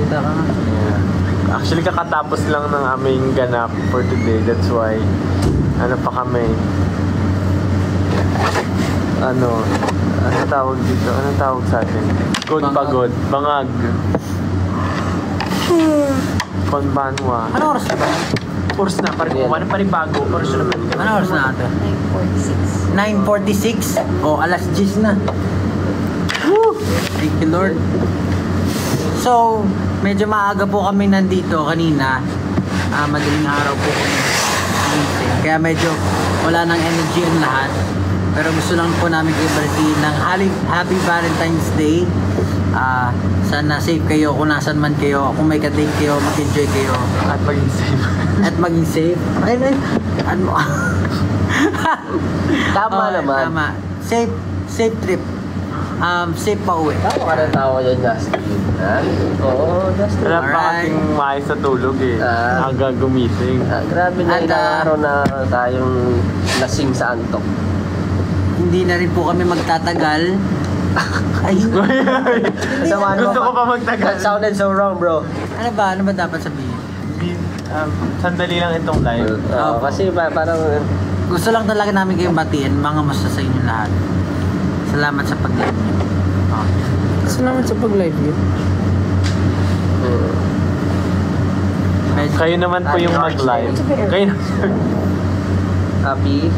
Salita ka nga. Yeah. Actually, kakatapos lang ng aming ganap for today. That's why, ano pa kami? Ano tawag dito? Anong tawag sa atin? Good pagod. Bangag. Konbanwa. Ano oras na ba? Oras na, panibago. Oras na naman. Ano oras na natin? 9:46. 9:46? O, alas 10 na. Woo! Thank you, Lord. So, medyo maaga po kami nandito kanina. Madaling araw po kami. Kaya medyo wala nang energy ang lahat. Pero gusto lang po namin kayo balitiin ng Happy Valentine's Day. Sana safe kayo kung nasan man kayo. Kung may ka-date kayo, mag-enjoy kayo. At maging safe. At maging safe. Ano? Tama naman. Tama. Safe trip. Safe pa uwi. Tama ka ng tao dyan, Justin. Ha? Oo, Justin. Wala pa kasing maayos sa tulog eh. Hanggang gumising. Grabe na ilang araw na tayong lasing sa antok. Hindi na rin po kami magtatagal. Ay, gusto ko pa magtagal. That sounded so wrong, bro. Ano ba dapat sabihin? Sandali lang itong live. Kasi parang gusto lang talaga namin kayong batiin, mga musta sa inyo lahat. Salamat sa pag-live niyo. Salamat sa pag-live niyo. Kayo naman po yung mag-live. Kayo happy.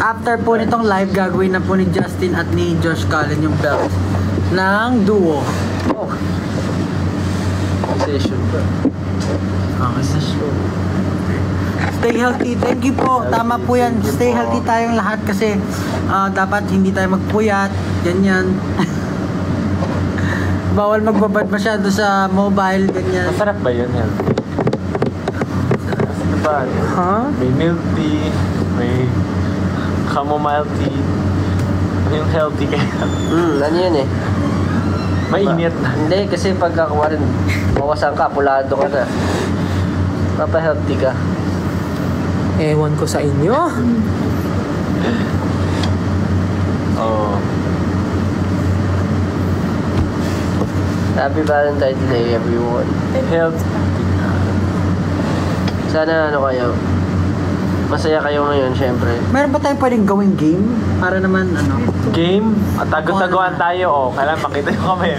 After po nitong live, gagawin na po ni Justin at ni Josh Cullen yung belt ng duo. Session ba? Session. Stay healthy. Thank you po. Tama po yan. Stay healthy tayong lahat kasi dapat hindi tayo magpuyat. Ganyan. Bawal magbabad masyado sa mobile. Ganyan. masarap ba yun? Healthy? Masarap ba? Ha? May milk tea, may chamomile tea. Yung healthy kaya. Ano yun eh? Mainit na. Hindi, kasi pagkakuha rin, mawasan ka, pulado ka na. Papa-healthy ka. Ewan ko sa inyo. Oo. Happy Valentine's Day, everyone. Health. Sana kayo, masaya kayo ngayon, syempre. Meron ba tayong pwedeng gawing game? Para naman, Game? At tago-taguan tayo. Kailan makita nyo kami.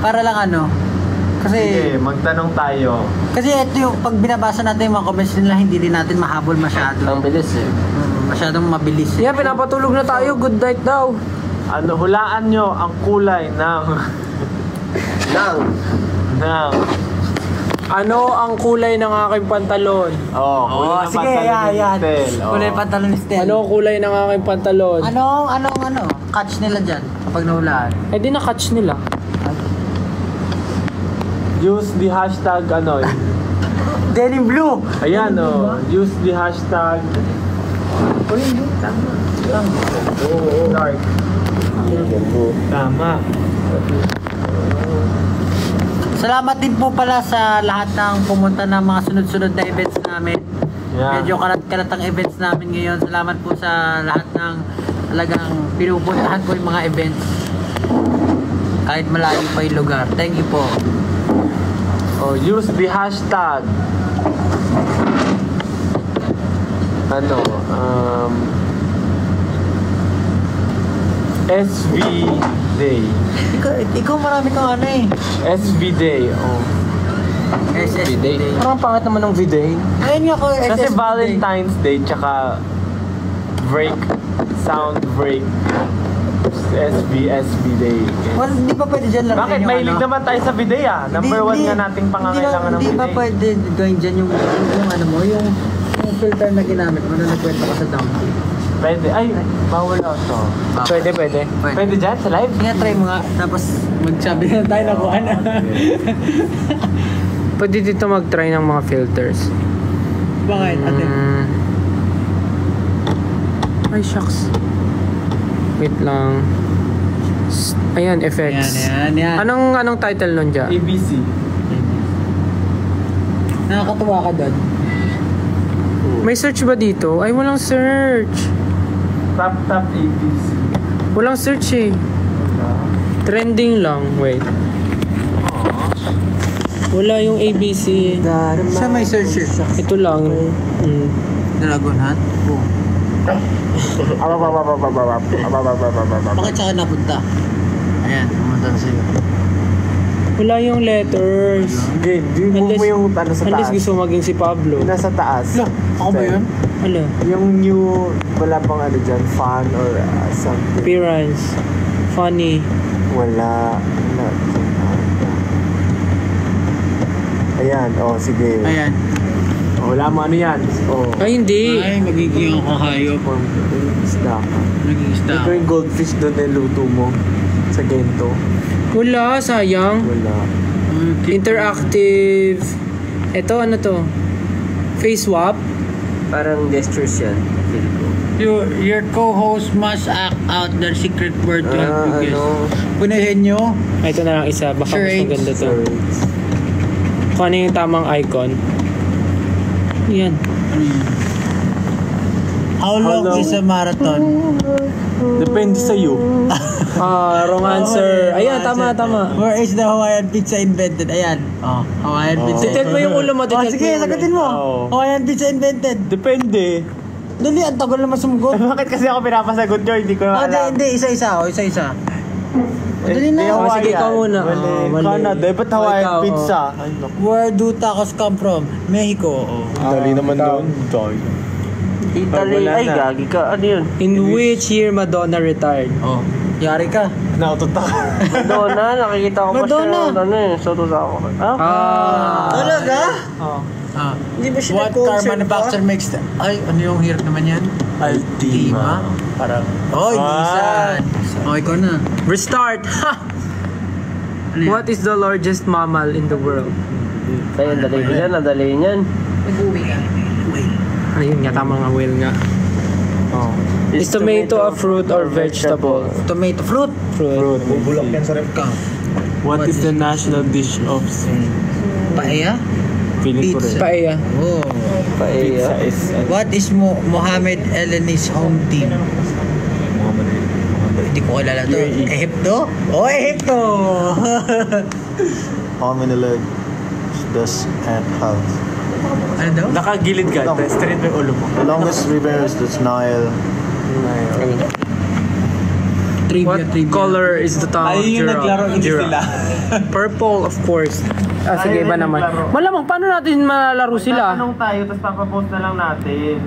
para lang Kasi, Sige, magtanong tayo. kasi ito yung, pag binabasa natin yung mga comments nila, hindi din natin mahabol masyado. Ang bilis eh. Masyadong mabilis. Yeah, pinapatulog na tayo. Good night daw. Hulaan nyo ang kulay ng Ano ang kulay ng aking pantalon? kulay ng sige, pantalon ni yan. Stel. Kulay pantalon ni Stel. Ano ang kulay ng aking pantalon? Anong catch nila dyan kapag nahulaan? Eh di na-catch nila. Use the hashtag Denim blue! Ayan use the hashtag dark. Tama. Salamat din po pala sa lahat ng pumunta ng mga sunod-sunod na events namin. Yeah. Medyo kalat-kalat ang events namin ngayon. Salamat po sa lahat ng talagang pinupuntahan ko yung mga events. Kahit malayo pa yung lugar. Thank you po. Use the hashtag SV Day. Ikaw marami kang SV Day. SSB Day. Parang pangit naman ng V-Day. Ayun nga ko, Kasi SSB Valentine's Day tsaka sound break. SB Day. Well, hindi pa pwede dyan lang. Bakit? Mahilig naman tayo sa V-Day Number 1 nga nating pangangailangan ng Hindi V-Day. pa pwede gawin dyan yung yung filter na ginamit mo na nagkwento ka sa download. Pwede. Ay, bawal to. Pwede. Pwede dyan sa live? Nga, try mo nga. Tapos magsabi na tayo na kung ano. Pwede dito mag-try ng mga filters. Bakit? Ate? Ay, shucks. Wait lang. Ayan, effects. Yan. Anong title nun dyan? ABC. Nakakatuwa ka doon. May search ba dito? Ay, walang search. Tap ABC. Walang search eh. Trending lang. Wait. Wala yung ABC. Siya may searcher. Ito lang. Dragon Hunt? Oo. Bakit siya ka napunta? Ayan, pumunta na sa'yo. Wala yung letters. Game, mo yung ano sa Unless taas. gusto maging si Pablo. Nasa taas. Ako ba yun? Ano? Yung new, wala pang ano dyan, fun or something. Appearance. Funny. Wala. Ayan, sige. Ayan. Wala mo ano yan. Ay, hindi. Ay, magiging ako hayop. Isda. Magiging isda Ito ako. yung goldfish doon na luto mo sa Gento. Wala, sayang. Wala. Interactive. Ito, ano to? Face swap. Parang gestures yan. Feel ko. Your co-host must act out their secret word to help you guess. Punahin nyo. Ay, ito na lang isa. Baka Sure, mas maganda to. Sorry. Kung ano yung tamang icon. Yan. Ano yan? How long is a marathon? Depende sa iyo. Wrong answer. Ayan, tama. Where is the Hawaiian pizza invented? Ayan. Hawaiian pizza. Titent mo yung ulo mo. Titent mo Sige, yung ulo. sagutin mo. Oo. Hawaiian pizza invented. Depende. Dali, ang tagal naman sumugot. Bakit kasi ako pinapasagot nyo? Hindi ko na alam. Hindi, isa-isa. Isa-isa. Dali na. Oh, sige, ikaw muna. Mali. Canada, ba't Hawaiian Ikaw, pizza? Ay, naku. Where do tacos come from? Mexico. Dali naman doon. Italy. Wala Ay, na. gagi ka. Ano yun? In which year Madonna retired? Yari ka. Nautot ako. Madonna. Nakikita ko pa Madonna. siya. Ano eh. Soto sa ako. Talaga? Hindi ba siya What car manufacturer makes the... Ay, ano yung hirap naman yan? Altima. Parang... Nissan. Ikaw na. Restart! Ha! Ano yan? What is the largest mammal in the world? Kaya dali yan. Nadali yan. Nag-uwi ka. Ayun nga, tama nga, whale nga. Is tomato a fruit or vegetable? Tomato fruit. Fruit. Bubulok yan sa rep ka. What is the national dish of Spain? Paella? Feeling ko rin. Pizza. Paella. Oh. Pizza Paella. is... What is Mohamed Eleni's home team? Hindi ko kilala to. Ehipto? Ehipto! How many legs does ant have? Ano daw? Nakagilid ka. Straight mo yung ulo mo. The longest river is the Nile. What color is the tongue of giraffe? Purple, of course. Sige, iba naman. Malamang, paano natin malalaro sila? Tatanong tayo, tapos papapost na lang natin.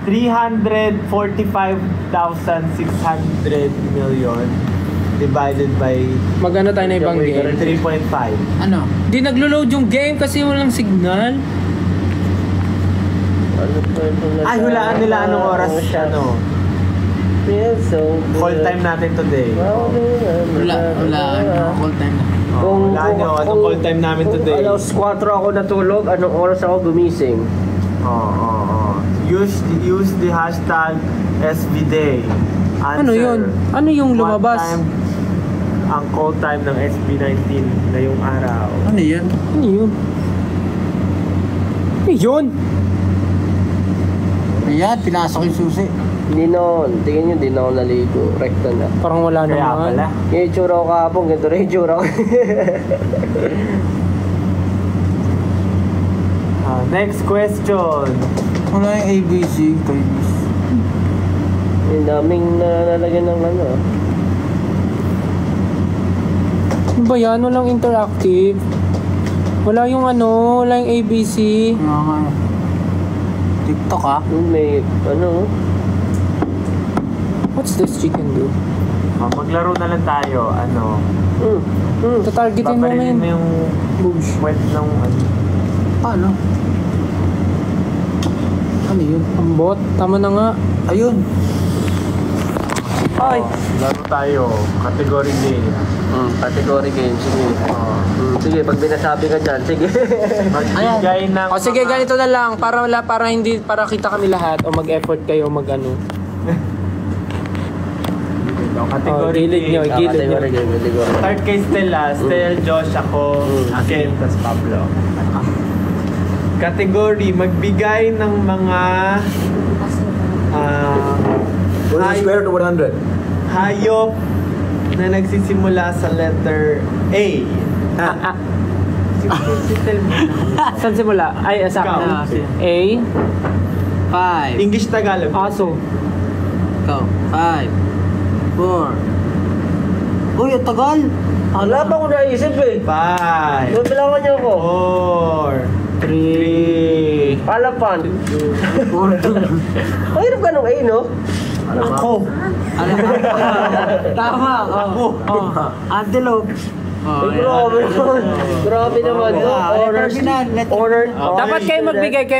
345,600 million divided by Magano tayo na ibang game? 3.5. Ano? Di naglo-load yung game kasi walang signal. Ano pa yung Ay, hulaan nila anong oras. Ano? Call time natin today. Wala. All time na. Hulaan nyo, anong call time namin today? Alas 4 ako natulog, anong oras ako gumising? Use the hashtag SBDay. Answer. Ano yun? Ano yung What lumabas? time ang call time ng SB19 na yung araw? Ano yan? Ano yun? Ano yun? Ayan, pinasok yung susi. Hindi na, tingin nyo, hindi na ako naligo. Rekta na. Parang wala Kaya naman. pala. Yung itsura ko kahapon, ganito rin yung itsura ko. Next question. Wala yung ABC. Yung daming nalalagyan ng ano. Ano ba yan? Walang interactive. Wala yung ano, wala yung ABC. TikTok ah. Yung may, ano, What's this chicken do? Maglaro na lang tayo. Ano? Tatargetin mo na Paparinin yun. mo yung wet ng ano. Paano? Ano yun? Ang bot. Tama na nga. Ayun. Ay! Laro tayo. Category game. category game. Sige. Sige, pag binasabi ka dyan, sige. Magbigay ng... O sige, ganito na lang. Para hindi, para kita kami lahat. O mag-effort kayo, mag-ano. Category gilid nyo, game. gilid nyo. Category game, category. Start kay Stella. Stella, Josh, ako, Ken, tas Pablo. Category, magbigay ng mga... Square to 100. hayop na nagsisimula sa letter A. Saan simula? Ay, sa akin. Ah, sige. A. 5. English Tagalog. Aso. Go. 5. 4. Uy, ang tagal. Wala pa ako naisip eh. 5. Bilangan niyo ako. 4. 3. Palapan. Mahirap ka nung A, no? Ako. Tama. Oh. Antelope. Oh, Ay, grabe naman. Grabe naman. Oh, No? letter B na, letter B. Honor. Dapat kayo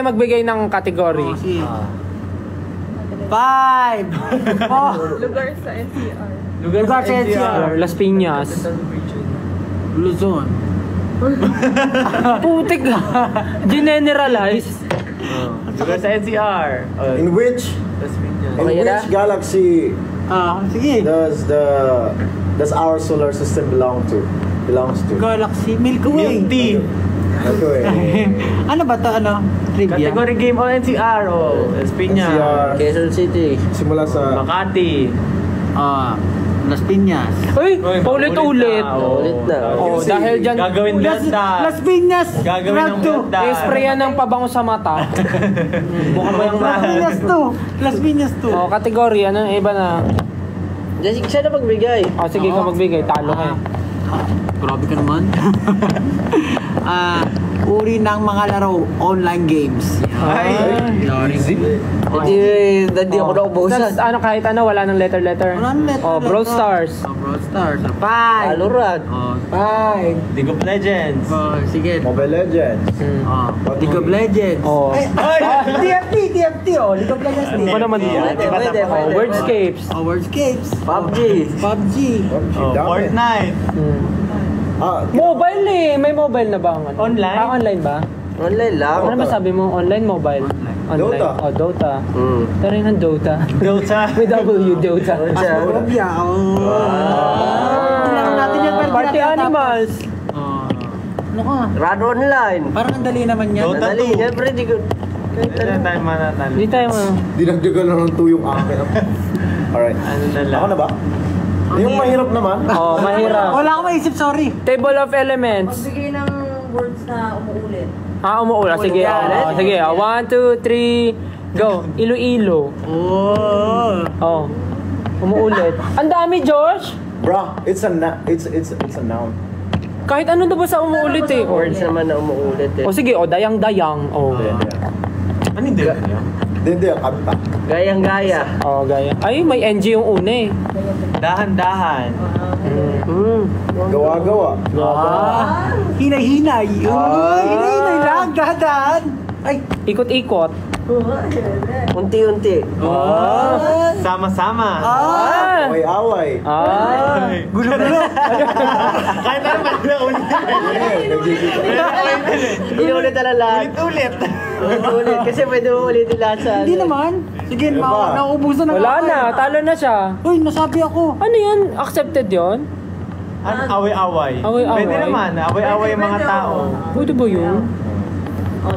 magbigay ng kategory. 5. 4. Lugar sa NCR. Lugar sa NCR. Las Piñas. Luzon. Putik. Generalize. Lugar sa NCR. In which Okay na? galaxy Sige. does our solar system belongs to? Galaxy Milky Way. Milk tea. Okay. Ano ba to? Trivia? Category game o NCR o Las Piñas. NCR. Quezon City. Simula sa Makati. Las Piñas. Uy, paulit-ulit. Ulit na. Oh, dahil dyan, Gagawin delta. Las Piñas. Gagawin ng delta. sprayan ng pabango sa mata. Bukan ba yung Las Piñas to. Las Piñas to. Oh, kategory, ano iba na? Jessica, siya na magbigay. Oh, sige ka magbigay, talo ka. Grabe ka naman. Uri ng mga laro, online games. Ay. Hindi ako naubusan. Tapos ano, kahit ano, wala ng letter. Wala nang letter, Oh, Brawl letter. Stars. Brawl Stars. 5. Valorant. 5. League of Legends. Sige. Mobile Legends. League of Legends. Oh. TFT. League of Legends. Ano ba naman yun? Pwede. Oh, Wordscapes. Wordscapes. PUBG. PUBG. Fortnite. Mobile eh. May mobile na ba? Online? Online ba? Online lang. Ano ba sabi mo? Online, mobile? Online. Dota. Oh, Dota. Hmm. Tari ng Dota. Dota. May W, Dota. Phasmophobia. Kailangan natin yan. pero Party di natin Animals. Ano ka? Run online. Parang ang dali naman yan. Dota. Madali. Siyempre, di ko... Hindi na tayo manatalo. Hindi tayo Dinagdagan lang ng 2 yung akin. Alright. Ano na lang. Ako na ba? Yung mahirap naman. Oh, mahirap. Wala akong maisip, sorry. Table of Elements. Magbigay ng words na umuulit. Umuula. Sige. Sige. 1, 2, 3, go. Iloilo. Oh. Umuulit. Ang dami, Josh. Bruh, it's a noun. Kahit ano daw ba sa umuulit eh. Words naman na umuulit eh. O sige, dayang-dayang. Oh. Ano hindi? Hindi, ang kanta. Gayang-gaya. Oh, gaya. Ay, may NG yung una eh. Dahan-dahan. Gawa-gawa. Hinay-hinay. Hinay-hinay lang. Dahan. Ay. Ikot-ikot. Unti-unti. Sama-sama. Away-away. Gulo-gulo. Kahit ano man na ulit. Inulit na lang. Ulit. Ulit. Kasi pwede mo ulitin lahat sa... Hindi naman. Sige, nauubusan na Wala ako na, eh. talo na siya. Uy, nasabi ako. Ano yan? Accepted yon? Ano? Away-away. Away-away. Pwede naman. Away-away yung mga tao. Pwede ba yun?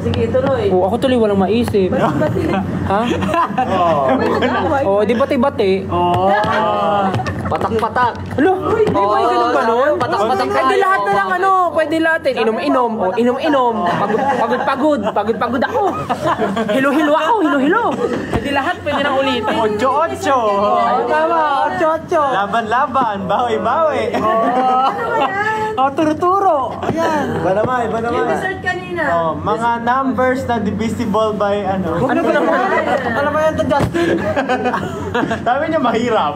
Sige, tuloy. Oh, ako tuloy walang maisip. Ha? Oh, di bati-bati. Patak-patak. Alo, di ba yung ganun ba nun? Patak-patak Pwede tayo. lahat na lang ano, pwede lahat eh. Inom-inom, o inom-inom. Pagod-pagod ako. Hilo-hilo ako, hilo-hilo. Pwede lahat, pwede nang ulitin. 8-8. Tama, 8-8. Laban-laban. Bawi-bawi. Turo-turo. Ayan. Iba naman. Insert kanina. Mga numbers na divisible by ano. Ano ba naman? Ano ba yan to, Justin? Sabi niya mahirap.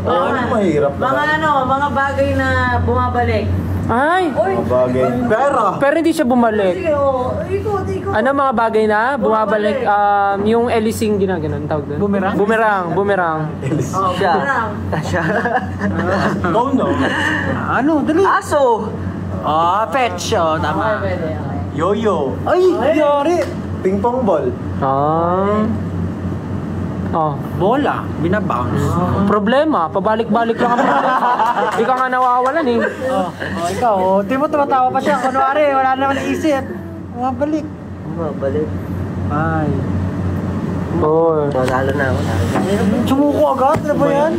Ano mahirap Mga naman? mga bagay na bumabalik. Ay, Mga bagay. Pera. pero hindi siya bumalik. Sige, ikot. Ano mga bagay na bumabalik? Yung Elising ginaganon, tawag doon? Bumerang? Bumerang. Siya. Siya. Go no. Ano? Dali. Aso. Fetch. Tama. Pwede. Yo-yo. Ay, yari. Ping-pong ball. Bola. Binabounce. Problema, pabalik-balik lang ang problema. Di ka nga nawawalan eh. Ikaw, di mo tumatawa pa siya. Kunwari, wala naman naisip. Balik. Balik. Ay. Oo. Lalo na ako. Sumuko agad? Ano ba yan?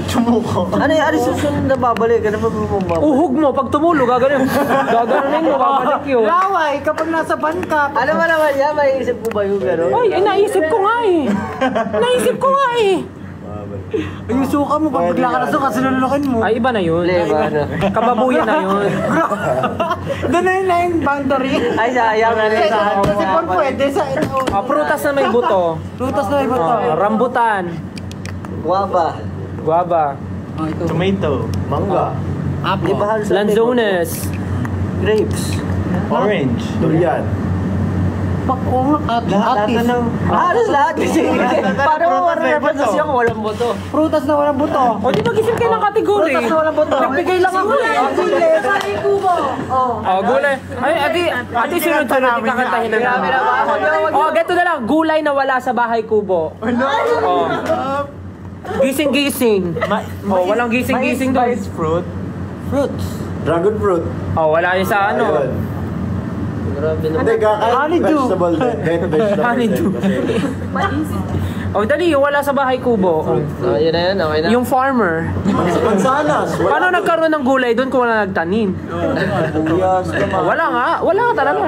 Ano susunod na babalik? Ano ba babalik? Uhog mo, pag tumulo, gaganin. Gaganin mo, babalik yun. Laway, kapag nasa ban ka. Ano ba naman yan? May isip mo ba yung gano'n? Ay, naisip ko nga eh. Naisip ko nga eh. Yung suka mo, pag bigla ka na suka, sinulukin mo. Ay, iba na yun. Iba na. Kababuyan na yun. Doon na yung boundary. Ay, sayang na rin sa ako. Kasi kung pwede sa Prutas na may buto. Prutas na iba to. Rambutan. Guwaba. Guava. Tomato. Mangga. Di ba halos Lanzones. grapes? Orange. Durian. Lahat Halos lahat kasi. Paano mo represent siya kung walang boto? Prutas na walang buto. O, di mag-isip kayo ng kategory. Prutas na walang buto. Nagbigay lang ako eh. Bahay kubo. Oh. Oh, gulay. Ay, ati sunod-sunod kakantahin na namin. Oh, ganito na lang. Gulay na wala sa bahay kubo. Oh. Gising-gising. Oh, walang gising-gising doon. Fruit. Fruits. Dragon fruit. Oh, wala yun sa ano. Ayun. Grabe na. Hindi, kahit Honeydew. vegetable din. Kahit vegetable Honeydew. din. Oh, dali, yung wala sa bahay kubo. Oh. Yun na yun, okay na. Yung farmer. Mansanas. Paano nagkaroon ng gulay doon kung wala nagtanim? Buyas. Oh, wala nga. Wala nga talaga.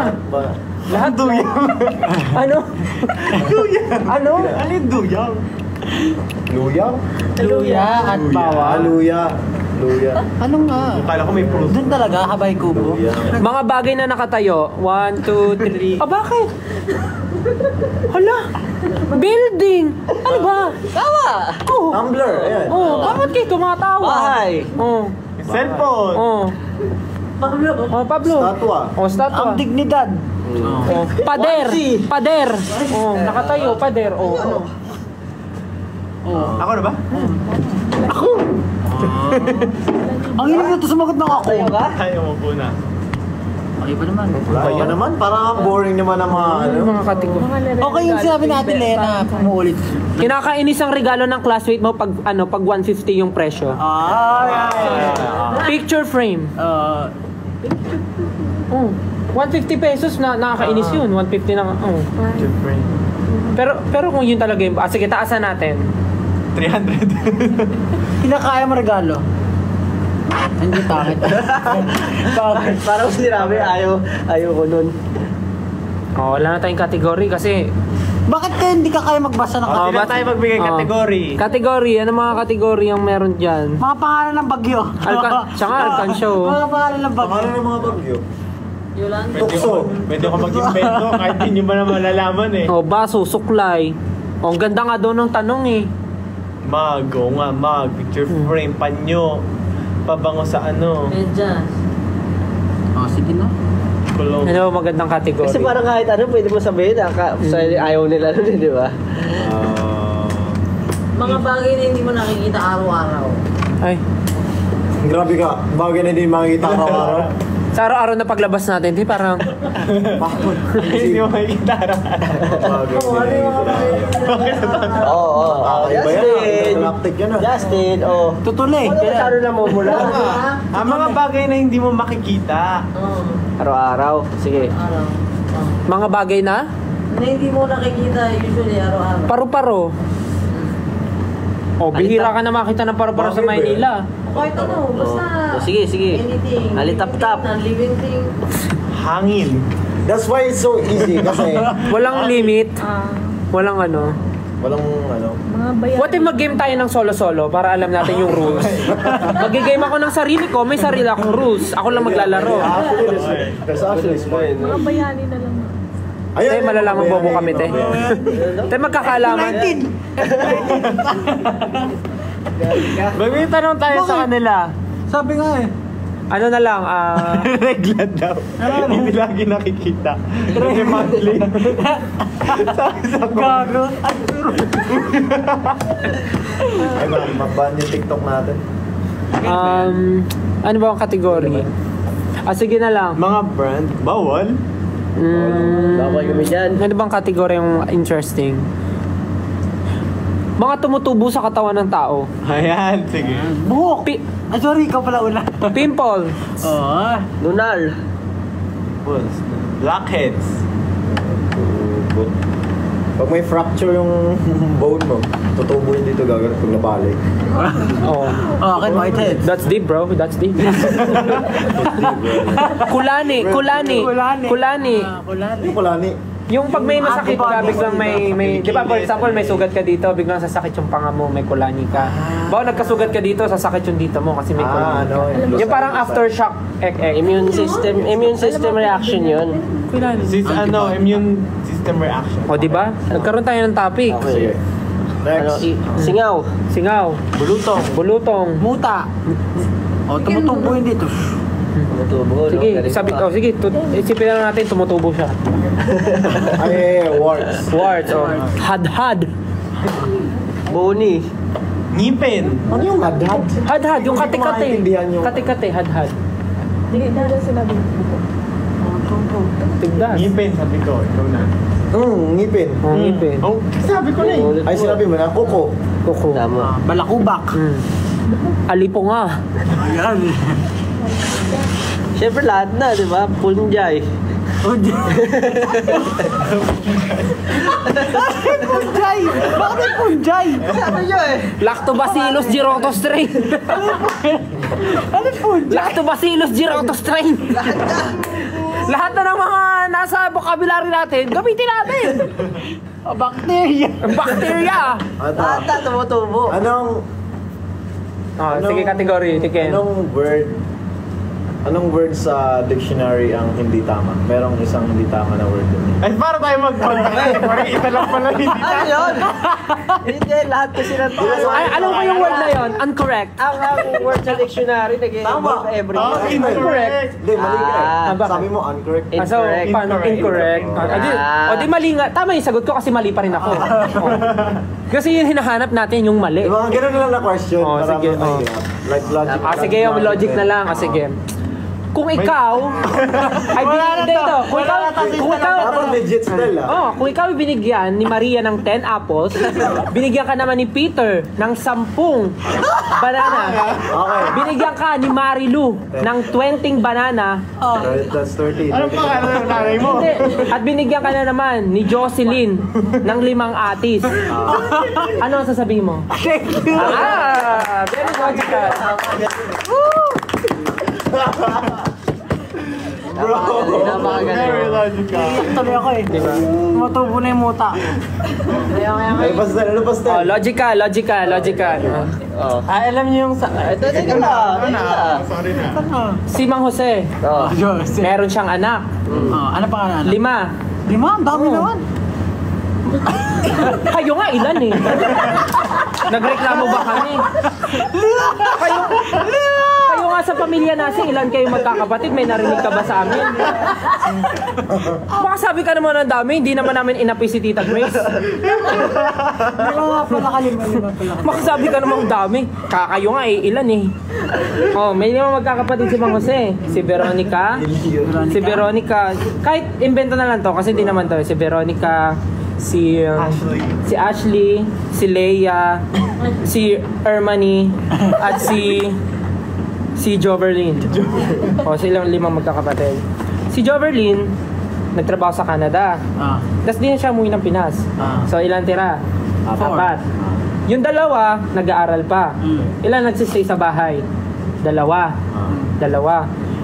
Lahat duyang. Ano? Ano? Ano yung duyang? Luya? Luya at bawang. Luya. Luya. Ano nga? Kala ko may fruit. Doon talaga, habay kubo. Luya. Mga bagay na nakatayo. 1, 2, 3. Ah, bakit? Hala! Building! Ano ba? Tawa! Oh! Tumbler. Ayan. Oh, bakit kayo tumatawa? Bahay! Oh. Cellphone. Oh. Pablo. Oh, Pablo. Statwa. Oh, statwa. Ang dignidad. Oh. Pader. Pader. Oh, nakatayo. Pader. Oh, ano? Ako na ba? Ang hirap na ito sumagot ng ako. Tayo ka? Ayaw mo po na. Okay ba naman? Wala pa naman. Parang ang boring naman ang mga ano. Mga kategory. Okay yung sinabi natin, Lena, pumuulit. Kinakainis ang regalo ng classmate mo pag 150 yung presyo. Picture frame. Oh, 150 pesos na nakakainis yun. 150 na. Oh. Different. Pero kung yun talaga yung sige, taasan natin. 300. Kinakaya mo regalo. Hindi pangit. Parang sinabi, ayaw ko nun. Oh, wala na tayong kategory kasi Bakit kayo hindi ka kaya magbasa ng Oh, Hindi na tayo magbigay kategory. Kategory, ano mga kategory yung meron dyan? mga pangalan ng bagyo? Siya nga, Alcansyo. Mga pangalan ng bagyo. Pangalan ng mga bagyo. Yolanda. Pwede ko mag-invento kahit hindi nyo ba na malalaman eh. Oh, baso, suklay. Oh, ang ganda nga daw ng tanong eh. Mag, oo nga, mag. Picture frame, panyo. Pabango sa ano. Medyas. Oh, sige na. Kulong. Ano ba magandang kategory? Kasi parang kahit ano, pwede mo sabihin, ayaw nila nun, di ba? Mga bagay na hindi mo nakikita araw-araw. Ay, Grabe ka. Bagay na hindi makikita araw-araw. sa araw-araw na paglabas natin, di parang Hindi mo makikita Bagay na hindi makikita. Oo. Iba yan. Justin! Galactic yan ah. Justin, oh. Tutuloy. Ano masyado na mumula? Ang mga bagay na hindi mo makikita. Oo. Araw-araw. Sige. Araw. mga bagay na Na hindi mo nakikita usually araw-araw. paru-paro. Oh, bihira ka na makita ng paru-paro sa Maynila. Kahit ano, basta Sige. anything. Alitap-tap. Living thing. Hangin. That's why it's so easy kasi Walang limit, walang ano. walang ano. What if mag-game tayo ng solo-solo para alam natin yung rules? Mag-game ako ng sarili ko, may sarili akong rules. Ako lang maglalaro. There's actually smart. Mga bayani na lang. Te, malalaman bobo kami, te. Te, magkakaalaman. May tanong tayo sa kanila. Sabi nga eh. Ano na lang, Regla daw. Hindi lagi nakikita. Kasi monthly. Sabi sa Gago. Ay, maban yung TikTok natin. ano ba ang kategory? Sige na lang. Mga brand, bawal. Bawal kami dyan. Ano bang kategory yung interesting? Mga tumutubo sa katawan ng tao. Ayan, sige. Buhok. Sorry, ikaw pala una. Pimple. Oo. Lunal. Blackheads. Pag may fracture yung bone mo, tutubo yun dito gagawin pag nabali. Oh. Okay, Whitehead. That's deep, bro. That's deep. Kulani. Yung kulani. Yung pag may masakit ka, biglang may di ba, for example, may sugat ka dito, biglang sasakit yung panga mo, may kulani ka. Bawa nagkasugat ka dito, sasakit yung dito mo kasi may kulani ka. Yung parang aftershock Immune system reaction yun. Kulani. Immune system reaction. O, di ba? Nagkaroon tayo ng topic. Sige. Next. Singaw. Bulutong. Muta. O, tumutubo yun dito. Tumutubo. Sige, isipin na natin, tumutubo siya. Warts. Warts, o. Hadhad. Boni. Ngipin. Ano yung hadhad? Hadhad, yung kate-kate. maintindihan yung- Kate-kate, hadhad. Hindi na sinabi ko. Tigdas. Ngipin, sabi ko. Ikaw na. Ngipin. Oh, ngipin. Oh, sabi ko na eh. Ay, sinabi mo na, kuko. Kuko. Tama. Balakubak. Alipo nga. Ayan. Siyempre lahat na, di ba? Punjay. Punjay! Bakit may punjay? Sabi nyo eh. Lactobacillus girotostrain. Ano punjay? Lactobacillus girotostrain. Lahat na ng mga nasa vocabulary natin, gamitin natin. Bacteria. Bacteria. Lahat na tumutubo. Anong Sige, category. Tiken. Anong word sa dictionary ang hindi tama? Merong isang hindi tama na word dun. Ay, para tayo mag-contact. Isa lang pala hindi Ano yun? Hindi, lahat kasi ng Ay, alam ko yung word na yon, incorrect. Ang word sa dictionary, nag-involve every Oh, word. incorrect. Hindi, mali ka. Ah, bakit? Sabi mo incorrect. So, Incorrect. paano? Incorrect. O di mali nga. Tama yung sagot ko kasi mali pa rin ako. Oh. Kasi yung hinahanap natin yung mali. Diba, ganun na lang na question. Oh, para sige, mahirap. Like logic. Sige, yung logic na lang. Sige. Kung ikaw ay binigyan ito, Dapat legit still kung ikaw ay binigyan ni Maria ng 10 apples, binigyan ka naman ni Peter ng 10 banana. Okay. Binigyan ka ni Marilu ng 20 banana. That's 30. Anong pangalan ng nanay mo? Hindi. At binigyan ka na naman ni Jocelyn ng 5 atis. Ano ang sasabihin mo? Very logical. Bro! Very logical. Tuloy ako eh. Tumutubo na yung muta. Ay, pastel. Ano pastel? Logical. Alam niyo yung sa... Ito, teka lang. Sorry na. Si Mang Jose, Oh. meron siyang anak. Ano pa ka na? 5. 5? Ang dami naman. Kayo nga, ilan eh? Nagreklamo ba kami? Kayo nga sa pamilya natin, ilan kayo magkakapatid? May narinig ka ba sa amin? Baka sabi ka naman ng dami, hindi naman namin inapi si Tita Grace. Lima nga pala kalima pala. Baka sabi ka naman ng dami. Kakayo nga eh, ilan eh? Oh, may 5 magkakapatid si Mang Jose. Si Veronica. Kahit invento na lang to, kasi hindi naman to. Si Veronica, si Ashley, si Leia, si Ermani, at si Joverlyn. Silang 5 magkakapatid. Si Joverlyn, nagtrabaho sa Canada. Tapos di na siya umuwi ng Pinas. So ilan tira? 4. Yung 2, nag-aaral pa. Ilan nagsistay sa bahay? 2.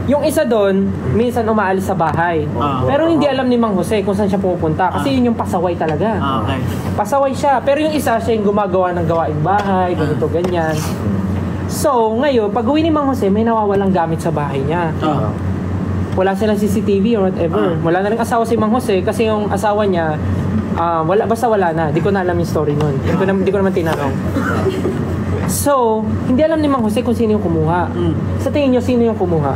Yung isa doon, minsan umaalis sa bahay. Pero hindi alam ni Mang Jose kung saan siya pupunta. Kasi yun yung pasaway talaga. Okay. Pasaway siya. Pero yung isa, siya yung gumagawa ng gawaing bahay, ganito, ganyan. So, ngayon, pag uwi ni Mang Jose, may nawawalang gamit sa bahay niya. Wala silang CCTV or whatever. Wala na rin asawa si Mang Jose kasi yung asawa niya, basta wala na. Di ko na alam yung story nun. Di ko naman tinanong. So, hindi alam ni Mang Jose kung sino yung kumuha. Sa tingin niyo, sino yung kumuha?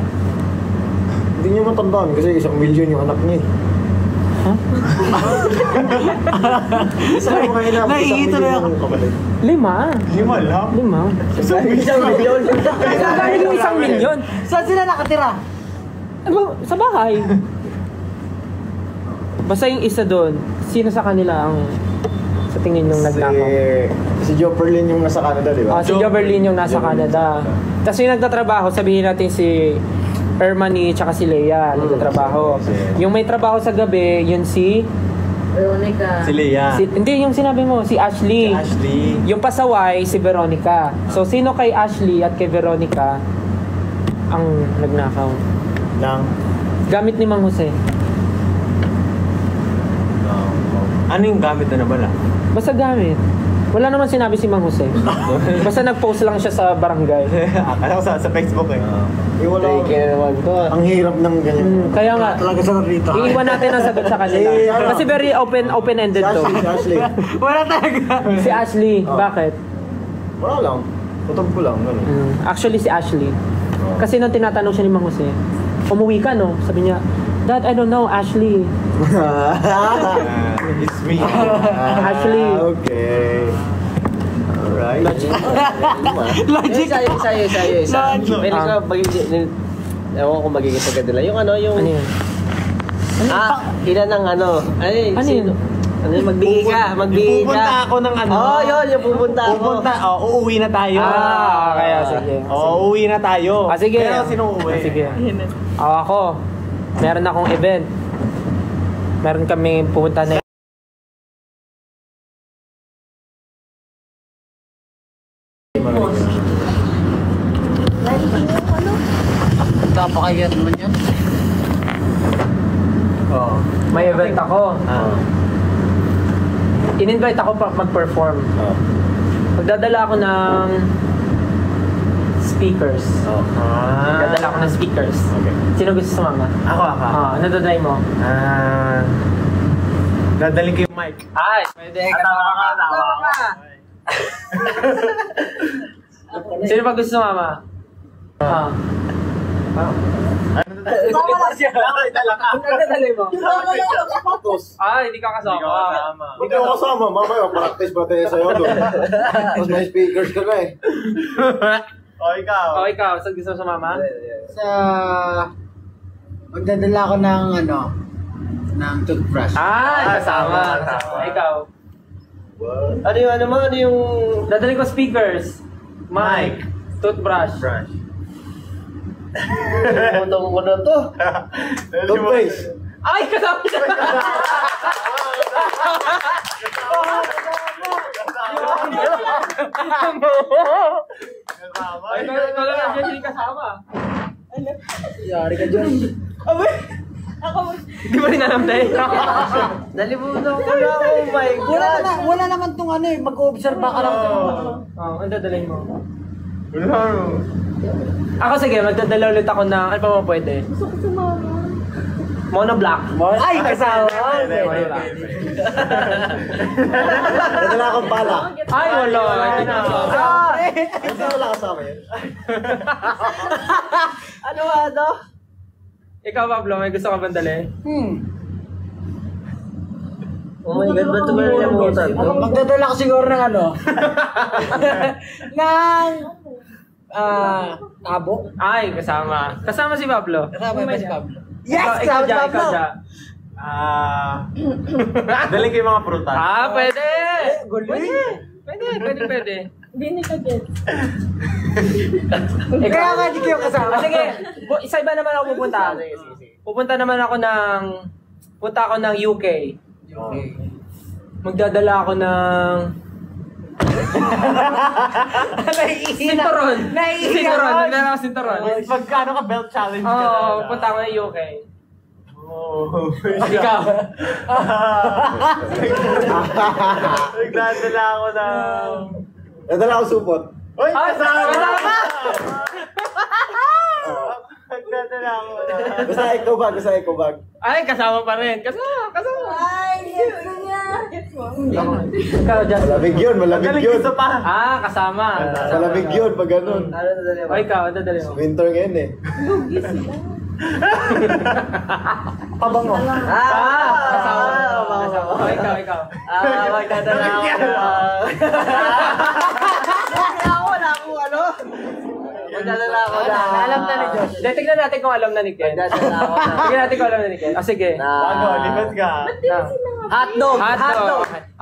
Hindi niyo matandaan kasi 1 million yung anak niya. Naiito na ako. 5? 5 lang. 5? 1 million. Saan yung 1 million? Saan sila nakatira? Sa bahay. Basta yung isa doon, sino sa kanila ang sa tingin yung nagnakaw? Si Joperlin yung nasa Canada, di ba? Si Joverlyn yung nasa Canada. Tapos yung nagtatrabaho, sabihin natin si Ermani tsaka si Leia nagtatrabaho. Yung may trabaho sa gabi, yun si Veronica. Si Leah. Hindi, yung sinabi mo, si Ashley. Si Ashley. Yung pasaway, si Veronica. So, sino kay Ashley at kay Veronica ang nagnakaw? Lang. Gamit ni Mang Jose. Ano yung gamit na nabala? Basta gamit. Wala naman sinabi si Mang Jose. Basta nag-post lang siya sa barangay. Akala ko sa Facebook eh. Wala. Take na naman to. Ang hirap ng ganyan. Kaya nga, Talaga sa rito. iiwan natin ang sagot sa kanila. Kasi very open-ended to. Ashley. Wala talaga. Si Ashley, bakit? Wala lang. Kutob ko lang. Ganun. Actually, si Ashley. Kasi nung tinatanong siya ni Mang Jose, umuwi ka, no? Sabi niya, Dad, I don't know, Ashley. It's me. Ashley. Okay. Alright. Logic. Isa. Pwede ka magiging... Ewan ko magiging sa kanila. Yung ano, yung... Ano yun? Ilan ng ano? Ay, Ano sino? yun? Ano yun? Magbigay ka. Pupunta ako ng ano. Oo, yun. Yung pupunta ako. Uuwi na tayo. Kaya sige. Uuwi na tayo. Sige. Pero sino uuwi? Sige. Ako. Meron akong event. Meron kami pupunta na Napakayat naman yan. Oo. may event ako. In-invite ako pa mag-perform. Magdadala ako ng speakers. Magdadala ako ng speakers. Okay. Sino gusto sumama? Ako. Ano dadalhin mo? Dadaling ko yung mic. Ay, pwede. Tawa ka. Sino pa gusto sumama? Ano dadalhin mo? Hindi ka kasama. Hindi ako kasama, mamaya practice pa tayo sa'yo doon. Tapos may speakers ka na eh. Ikaw. Ikaw, saan gusto mo sumama? Sa... Magdadala ako ng ng toothbrush. Kasama. Ikaw. Ano yung ano mo? Ano yung... Dadalhin ko speakers, mic, toothbrush. Putong ko na to. Toothpaste. Ay, kasama siya! Ay, ikaw lang nandiyan, hindi kasama. Yari ka dyan. Di ba rin alam tayo? Nalimutan ko na. Oh my God. Wala naman tong mag-observe ka lang. Ang dadalhin mo? Ako sige, magdadala ulit ako ng, ano pa mo pwede? Gusto ko sumama. Monoblock. Ay, kasama! Monoblock. Nadala akong bala. Ay, wala. Hindi na. Hindi wala kasama yun. Ano ano? Ikaw, Pablo, may gusto ka bang dali? Oh my God, ba't mo nalimutan to? Magdadala ko siguro ng ng... tabo. Ay, kasama. Kasama si Pablo. Kasama ba si Pablo? Ikaw dyan, ikaw dyan. Daling ko yung mga prutas. Pwede! Pwede. Hindi ka get. Kaya nga di kayo kasama. Sige, isa iba naman ako pupunta. Punta ako ng UK. Magdadala ako ng... Sinturon. Sinturon. Magdadala ako sinturon. Magkano ka belt challenge ka Oo, punta ako ng UK. Ikaw. Nagdadala ako ng... Nadala akong supot. Uy! Kasama! Nagdadala ako ng... Basta eco bag. Ay, kasama pa rin. Kasama. Ay, yes ko niya. Yes mo. Ikaw, Justin. Malamig yun. Kasama. Malamig yun pag ganun. Ano na dali mo? O, ikaw, ano dali mo? Winter ngayon eh. Lugi sila. Pabango. Kasama. O, ikaw. Magdadala ako ng... Wala akong ano. Magdadala ako na. Alam na ni Josh. Tignan natin kung alam na ni Ken. Magdadala ako na. Tignan natin kung alam na ni Ken. Sige. Bago, lipat ka. Hotdog.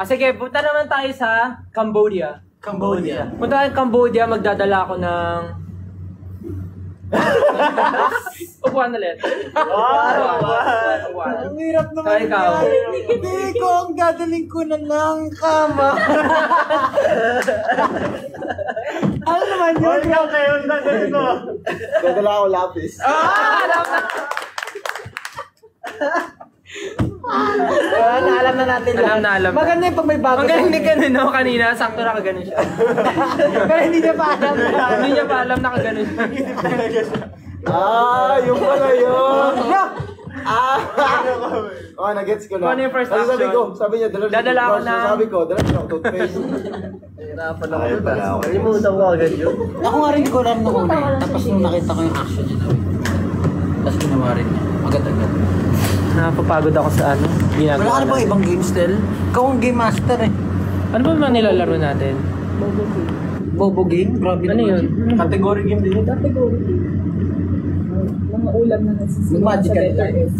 Sige, punta naman tayo sa Cambodia. Punta tayo sa Cambodia, magdadala ako ng... Upuan ulit. Ang hirap naman Kaya ikaw. Hindi ko, ang gagaling ko na ng kama. Ano naman yun? Dadala ako lapis. Alam na natin Alam na, alam na. Maganda yung pag may bago. Ang galing ni ganun, no? Kanina, sakto na kaganon siya. Pero hindi niya pa alam. Hindi niya pa alam na kaganon siya. Yung pala yun. No! Oh, nagets ko na. Ano yung first Ano sabi action? ko? Sabi niya, dala Dadala ako ng- Sabi ko, dala siya ako toothpaste. Hirapan ako doon. Kalimutan ko agad yun. Ako nga rin ko alam nung una eh. Tapos nung nakita ko yung action niya gawin. Tapos ginawa rin niya. Agad-agad. Napapagod ako sa ano. Wala Ginagawa ka na bang ibang game style? Ikaw ang game master eh. Ano ba mga nilalaro natin? Bobo game? Grabe Ano yun? Category game din yun. Category. Mga ulam na nasisimula Mag-magic ka letter na. S.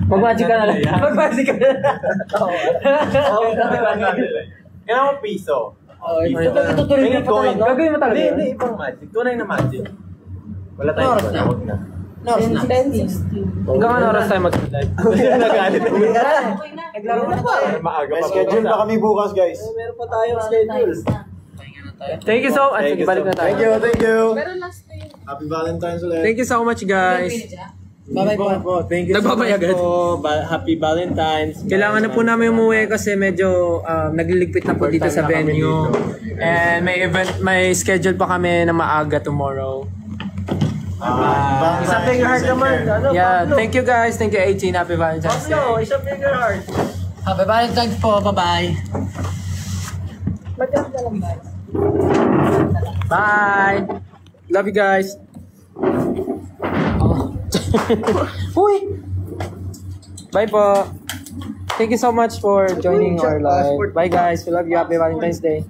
Mag-magic ka na lang. Mag-magic ka na lang. Kailangan mo piso. Itutuloy niya pa talaga. Gagawin mo talaga yun? Hindi, ibang magic. Tunay na magic. Wala tayong Oras na. huwag na. No, it's not. 10:16. Hanggang ano oras tayo mag-live? Nagalit na yun. Naglaro na tayo. Maaga May pa. schedule pa kami bukas, guys. Meron pa tayong schedule. Thank you so much. Thank you Balik so na tayo. Thank you, thank you. Pero last time. Happy Valentine's ulit. Thank you so much, guys. Bye-bye po. Thank you Nagbabay agad. Happy Valentine's. Kailangan na po namin umuwi kasi medyo nagliligpit na po dito sa venue. And may event, may schedule pa kami na maaga tomorrow. Isang finger heart naman. Ano, Yeah, Pablo? thank you guys. Thank you 18. Happy Valentine's Day. Pablo, isang finger heart. Happy Valentine's po. Bye-bye. Magkanda lang guys. Bye. Love you guys. Uy. Bye po. Thank you so much for joining our live. Bye guys. We love you. Happy Valentine's Day.